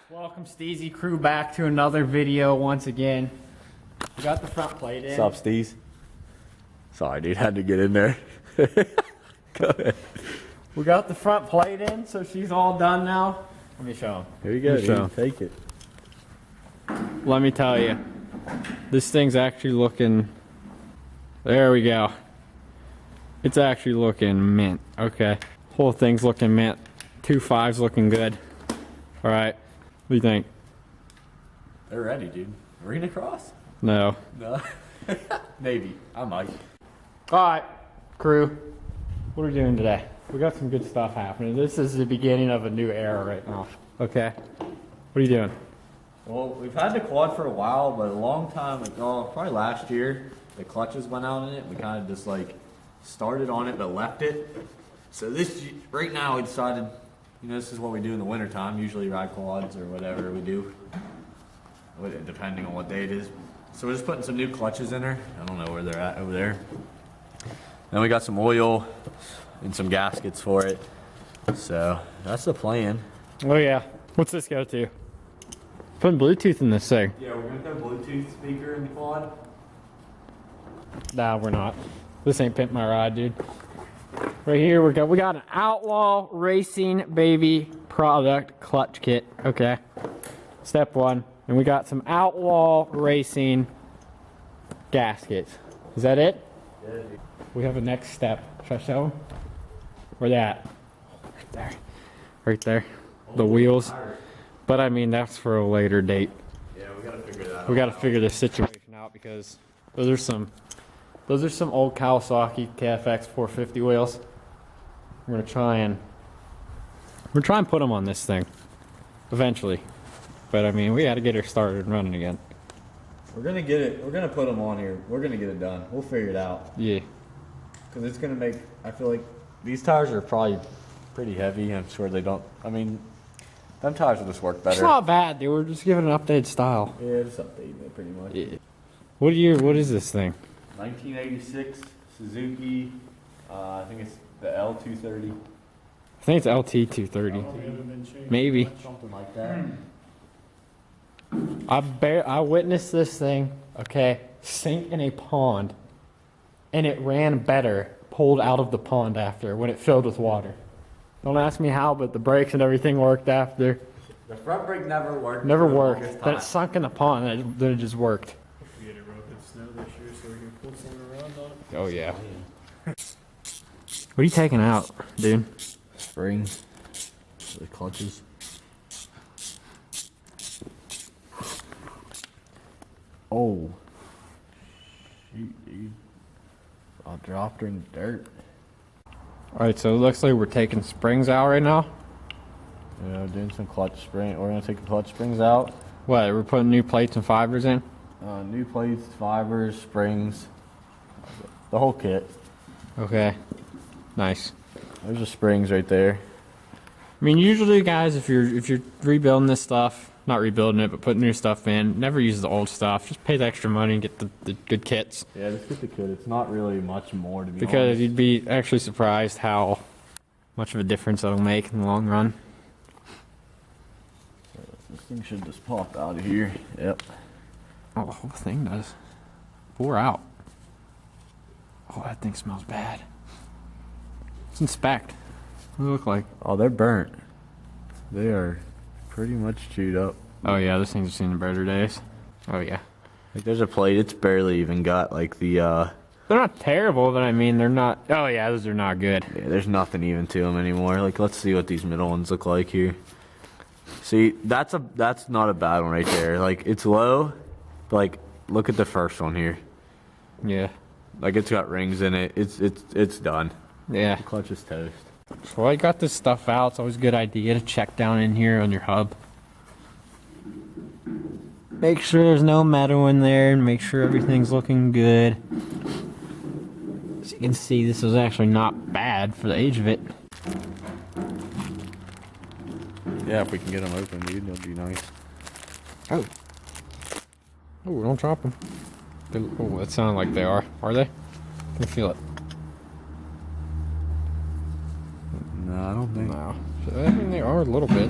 Welcome Steezy crew back to another video once again. We got the front plate in. What's up, Steez? Sorry, dude, had to get in there. Go ahead. We got the front plate in, so she's all done now. Let me show him. Here you go, dude. Take it. Let me tell you, this thing's actually looking. There we go. It's actually looking mint. Okay, whole thing's looking mint. 2.5's looking good. All right, what do you think? They're ready, dude. Arena cross? No. No. Maybe. I might. All right, crew. What are we doing today? We got some good stuff happening. This is the beginning of a new era right now. Okay. What are you doing? Well, we've had the quad for a while, but a long time ago, probably last year, the clutches went out in it. We kind of just like started on it but left it. So right now we decided, you know, this is what we do in the wintertime. Usually ride quads or whatever we do, depending on what day it is. So we're just putting some new clutches in her. I don't know where they're at over there. Then we got some oil and some gaskets for it. So that's the plan. Oh yeah. What's this go to? Putting Bluetooth in this thing. Yeah, we're gonna put a Bluetooth speaker in the quad. Nah, we're not. This ain't Pimp My Ride, dude. Right here we got an Outlaw Racing Baby product clutch kit. Okay. Step one. And we got some Outlaw Racing gaskets. Is that it? Yeah, dude. We have a next step. Should I show them? Where they at? Right there. Right there. The wheels. But I mean, that's for a later date. Yeah, we gotta figure that out. We gotta figure this situation out because those are some old Kawasaki KFX 450 wheels. We're gonna try and put them on this thing eventually. But I mean, we gotta get her started and running again. We're gonna get it. We're gonna put them on here. We're gonna get it done. We'll figure it out. Yeah. Cause it's gonna make. I feel like these tires are probably pretty heavy. I'm sure they don't. I mean, them tires will just work better. It's not bad, dude. We're just giving an updated style. Yeah, just updating it pretty much. Yeah. What is this thing? 1986 Suzuki. I think it's the L230. I think it's LT 230. Maybe. Something like that. I witnessed this thing, okay, sink in a pond, and it ran better pulled out of the pond after when it filled with water. Don't ask me how, but the brakes and everything worked after. The front brake never worked. Never worked. Then it sunk in the pond, and then it just worked. We get a real good snow this year so we can pull something around on it. Oh yeah. What are you taking out, dude? Springs. The clutches. Oh. Shoot, dude. I dropped her in the dirt. Alright, so it looks like we're taking springs out right now. Yeah, we're doing some clutch spring. We're gonna take the clutch springs out. What, we're putting new plates and fibers in? New plates, fibers, springs, the whole kit. Okay. Nice. There's the springs right there. I mean, usually, guys, if you're rebuilding this stuff, not rebuilding it, but putting new stuff in, never use the old stuff. Just pay the extra money and get the good kits. Yeah, just get the kit. It's not really much more to be honest. Because you'd be actually surprised how much of a difference it'll make in the long run. This thing should just pop out of here. Yep. Oh, the whole thing does. Pour out. Oh, that thing smells bad. Let's inspect. What do they look like? Oh, they're burnt. They are pretty much chewed up. Oh yeah, this thing's seen the better days. Oh yeah. Like there's a plate. It's barely even got like the. They're not terrible, but I mean they're not. Oh yeah, those are not good. Yeah, there's nothing even to them anymore. Like let's see what these middle ones look like here. See, that's not a bad one right there. Like it's low, but like look at the first one here. Yeah. Like it's got rings in it. It's done. Yeah. The clutch is toast. So while you got this stuff out, it's always a good idea to check down in here on your hub. Make sure there's no metal in there and make sure everything's looking good. As you can see, this is actually not bad for the age of it. Yeah, if we can get them open, dude, that'd be nice. Oh. Oh, don't drop them. Oh, that sounded like they are. Are they? Let me feel it. No, I don't think. No. I mean, they are a little bit.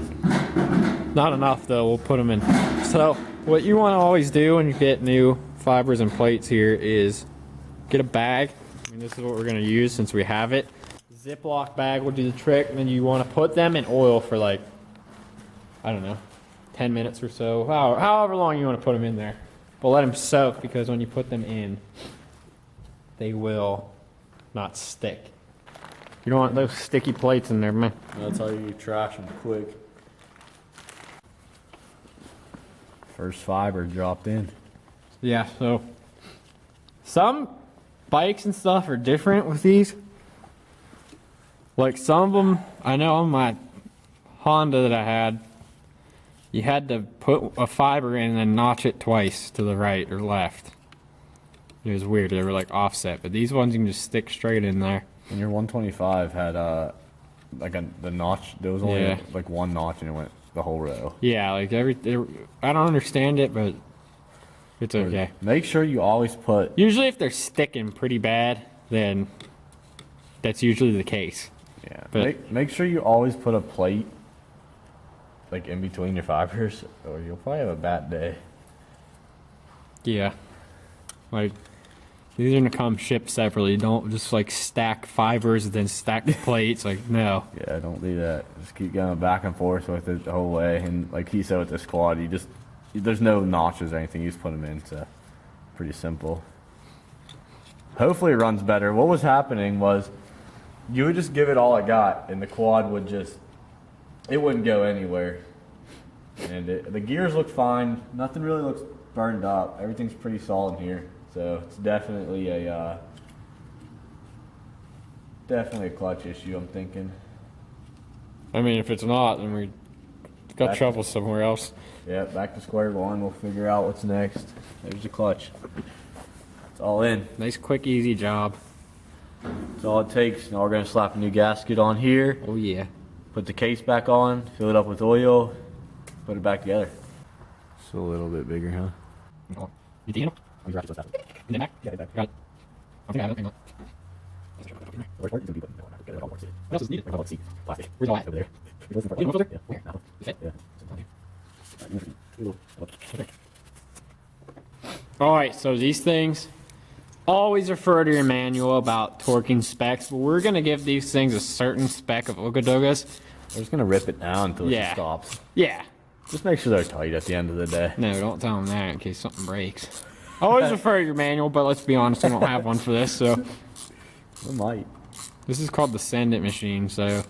Not enough though, we'll put them in. So what you want to always do when you get new fibers and plates here is get a bag. I mean, this is what we're going to use since we have it. Ziploc bag will do the trick. And then you want to put them in oil for like, I don't know, 10 minutes or so. However long you want to put them in there. But let them soak, because when you put them in, they will not stick. You don't want those sticky plates in there, man. That's how you trash them quick. First fiber dropped in. Yeah, so some bikes and stuff are different with these. Like some of them, I know on my Honda that I had, you had to put a fiber in and then notch it twice to the right or left. It was weird, they were like offset, but these ones you can just stick straight in there. And your 125 had the notch. There was only like one notch, and it went the whole row. Yeah, like I don't understand it, but it's okay. Make sure you always put. Usually, if they're sticking pretty bad, then that's usually the case. Yeah. But make sure you always put a plate like in between your fibers, or you'll probably have a bad day. yeah, like these are gonna come shipped separately. Don't just like stack fibers and then stack the plates. Like no. Yeah, don't do that. Just keep going back and forth with it the whole way. And like he said with this quad, there's no notches or anything. You just put them in, so pretty simple. Hopefully it runs better. What was happening was you would just give it all I got, and the quad would it wouldn't go anywhere. And the gears look fine. Nothing really looks burned up. Everything's pretty solid here. So it's definitely a clutch issue, I'm thinking. I mean, if it's not, then we got trouble somewhere else. Yeah, back to square one. We'll figure out what's next. There's the clutch. It's all in. Nice, quick, easy job. That's all it takes. Now we're gonna slap a new gasket on here. Oh yeah. Put the case back on. Fill it up with oil. Put it back together. Just a little bit bigger, huh? You think? In the back? Yeah, back. Got it. I think I have it. Hang on. What else is needed? Plastic. Where's all that? Over there. You have a filter? Yeah. Where? No. The fit? Yeah. Okay. Alright, so these things, always refer to your manual about torquing specs, but we're going to give these things a certain spec of Okadogas. We're just gonna rip it down until Yeah. it stops. Yeah. Just make sure they're tight at the end of the day. No, don't tell them that in case something breaks. Always refer to your manual, but let's be honest, we don't have one for this, so. We might. This is called the Send It machine, so.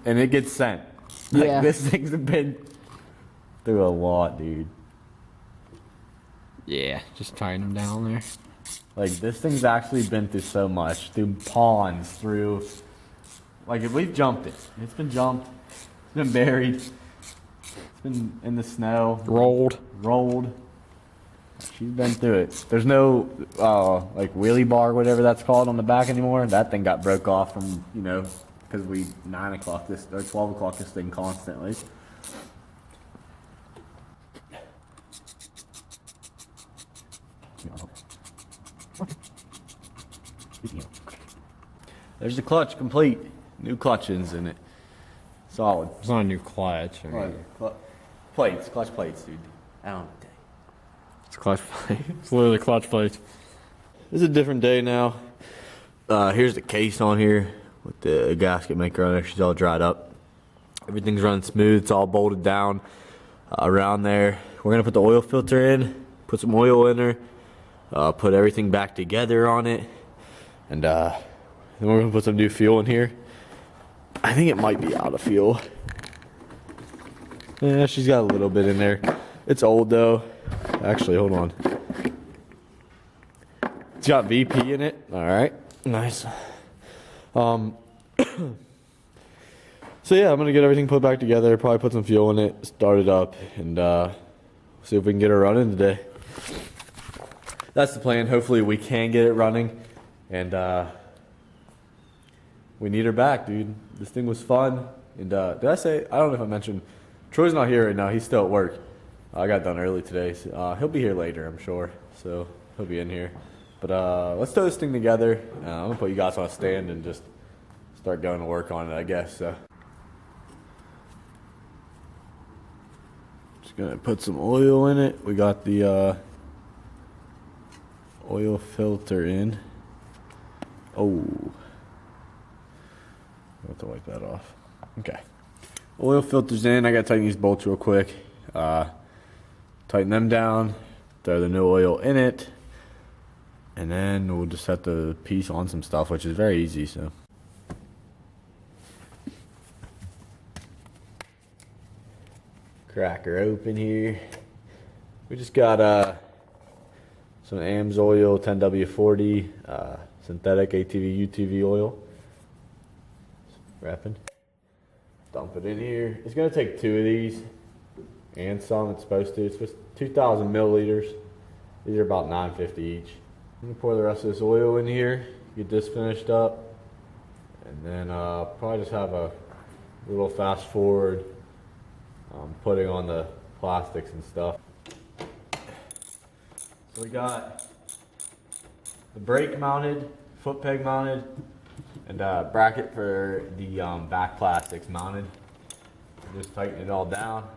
And it gets sent. Like, Yeah. this thing's been through a lot, dude. Yeah, just tying them down there. Like, this thing's actually been through so much. Through ponds, through... Like, if we've jumped it. It's been jumped. It's been buried. It's been in the snow. Rolled. She's been through it. There's no, like, wheelie bar, whatever that's called, on the back anymore. That thing got broke off from, because we 9 o'clock this, or 12 o'clock this thing constantly. There's the clutch complete. New clutches in it. Solid. It's not a new clutch. I mean, Plates, clutch plates, dude. I don't know. it's clutch plate. It's literally clutch plates. This is a different day now. Here's the case on here with the gasket maker on there. She's all dried up. Everything's running smooth. It's all bolted down around there. We're gonna put the oil filter in, put some oil in her, put everything back together on it, and then we're gonna put some new fuel in here. I think it might be out of fuel. Yeah, she's got a little bit in there. It's old though. Actually, hold on. It's got VP in it. All right, nice. So yeah, I'm gonna get everything put back together. Probably put some fuel in it, start it up, and see if we can get her running today. That's the plan. Hopefully, we can get it running, and we need her back, dude. This thing was fun. And did I say? I don't know if I mentioned. Troy's not here right now. He's still at work. I got done early today. So, he'll be here later, I'm sure. So he'll be in here. But let's throw this thing together. I'm gonna put you guys on a stand and just start going to work on it, I guess. So. Just gonna put some oil in it. We got the oil filter in. Oh, I have to wipe that off. Okay, oil filter's in. I gotta tighten these bolts real quick. Tighten them down. Throw the new oil in it, and then we'll just have to piece on some stuff, which is very easy. So. Cracker open here. We just got some AMSOIL 10W40 synthetic ATV UTV oil. Wrapping. Dump it in here. It's gonna take 2 of these and some. It's supposed to. It's supposed 2,000 milliliters. These are about $9.50 each. I'm gonna pour the rest of this oil in here. Get this finished up, and then probably just have a little fast forward. Putting on the plastics and stuff. So we got the brake mounted, foot peg mounted, and a bracket for the back plastics mounted. Just tighten it all down.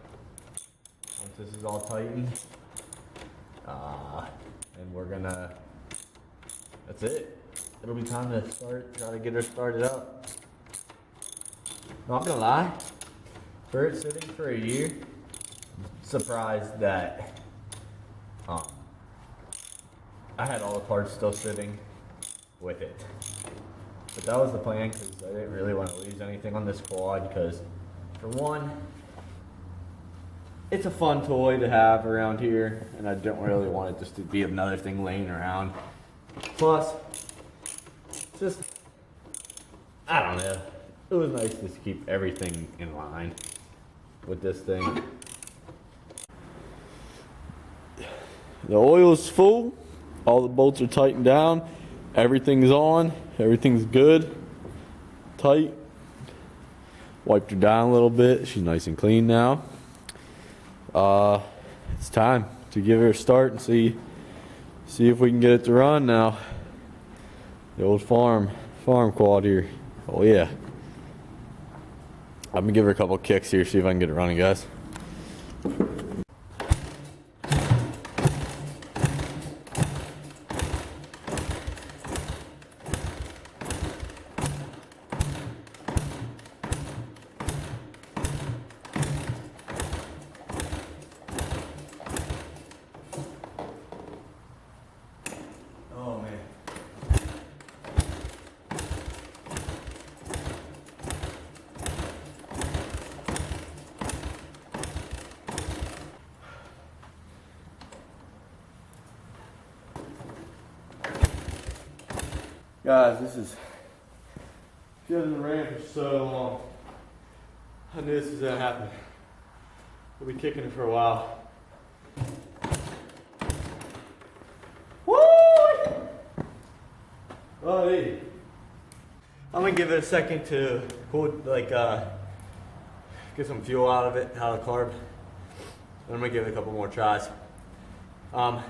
Once this is all tightened, and we're gonna, that's it. It'll be time to try to get her started up. Not gonna lie. For it sitting for a year, surprised that I had all the parts still sitting with it. But that was the plan, because I didn't really want to lose anything on this quad, because for one, it's a fun toy to have around here, and I don't really want it just to be another thing laying around. Plus, just, I don't know, it was nice just to keep everything in line with this thing. The oil's full, all the bolts are tightened down, everything's on, everything's good, tight. Wiped her down a little bit, she's nice and clean now. It's time to give her a start and see if we can get it to run now. The old farm quad here. Oh yeah. I'm gonna give her a couple kicks here, see if I can get it running, guys. Oh man. Guys, she hasn't ran for so long. I knew this was gonna happen. We'll be kicking it for a while. Woo! Oh, hey. I'm gonna give it a second to cool, get some fuel out of it, out of the carb. I'm gonna give it a couple more tries. I'm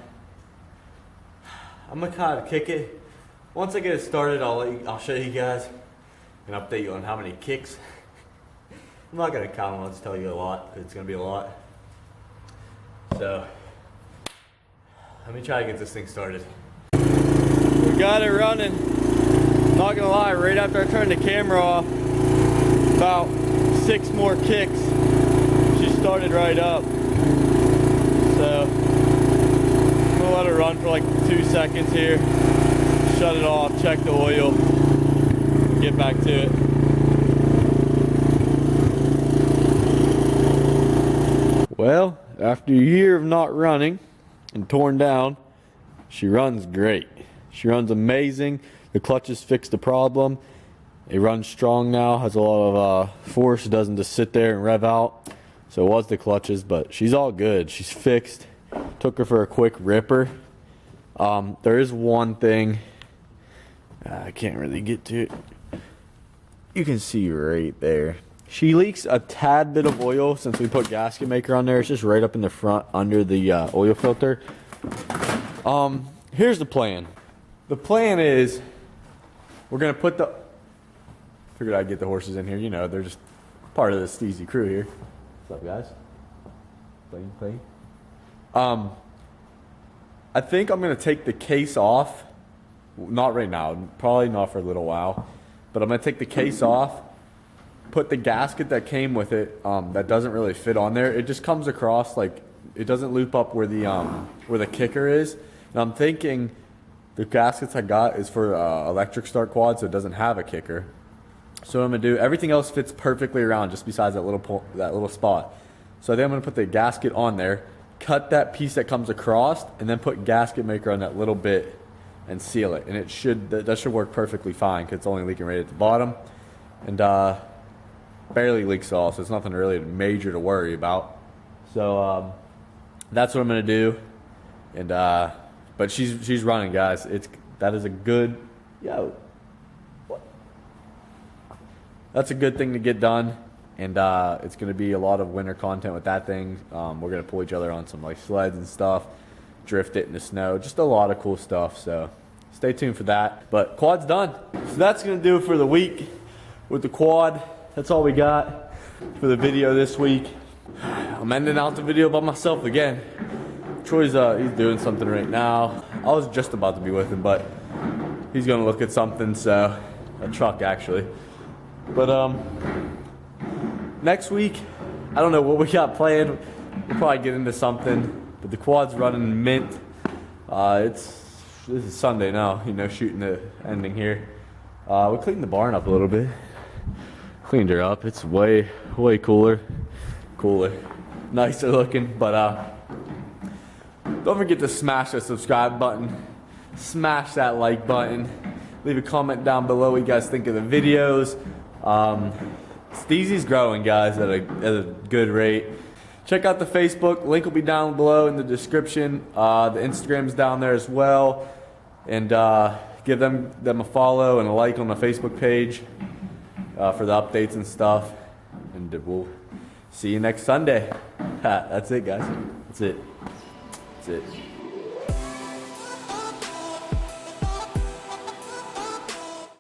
gonna kind of kick it. Once I get it started, I'll show you guys and update you on how many kicks. I'm not gonna count them, I'll just tell you a lot, because it's gonna be a lot. So, let me try to get this thing started. We got it running. Not gonna lie, right after I turned the camera off, about 6 more kicks, she started right up. So, I'm gonna let her run for like 2 seconds here. Shut it off, check the oil, get back to it. Well, after a year of not running and torn down, she runs great. She runs amazing. The clutches fixed the problem. It runs strong now, has a lot of force. It doesn't just sit there and rev out. So it was the clutches, but she's all good. She's fixed. Took her for a quick ripper. There is one thing I can't really get to it. You can see right there. She leaks a tad bit of oil since we put gasket maker on there. It's just right up in the front under the oil filter. Here's the plan. The plan is we're gonna put the. Figured I'd get the horses in here. You know, they're just part of the Steezy crew here. What's up, guys? Plain. I think I'm gonna take the case off. Not right now, probably not for a little while. But I'm gonna take the case off, put the gasket that came with it, that doesn't really fit on there. It just comes across like, it doesn't loop up where the kicker is. And I'm thinking the gaskets I got is for electric start quad, so it doesn't have a kicker. So what I'm gonna do, everything else fits perfectly around just besides that little spot. So then I'm gonna put the gasket on there, cut that piece that comes across, and then put gasket maker on that little bit and seal it. And that should work perfectly fine because it's only leaking right at the bottom. And barely leaks off, so it's nothing really major to worry about. So that's what I'm gonna do. And but she's running, guys. That is a good that's a good thing to get done. And it's gonna be a lot of winter content with that thing. We're gonna pull each other on some like sleds and stuff, drift it in the snow, just a lot of cool stuff. So stay tuned for that. But quad's done. So that's gonna do it for the week with the quad. That's all we got for the video this week. I'm ending out the video by myself again. Troy's he's doing something right now. I was just about to be with him, but he's gonna look at something, so a truck actually. But next week, I don't know what we got planned. We'll probably get into something, but the quad's running mint. This is Sunday now, shooting the ending here. We cleaned the barn up a little bit. Cleaned her up. It's way cooler, nicer looking. But don't forget to smash the subscribe button, smash that like button, leave a comment down below what you guys think of the videos. Steezy's growing, guys, at a good rate. Check out the Facebook, link will be down below in the description. The Instagram's down there as well, and give them a follow and a like on the Facebook page for the updates and stuff. And we'll see you next Sunday. That's it, guys. That's it.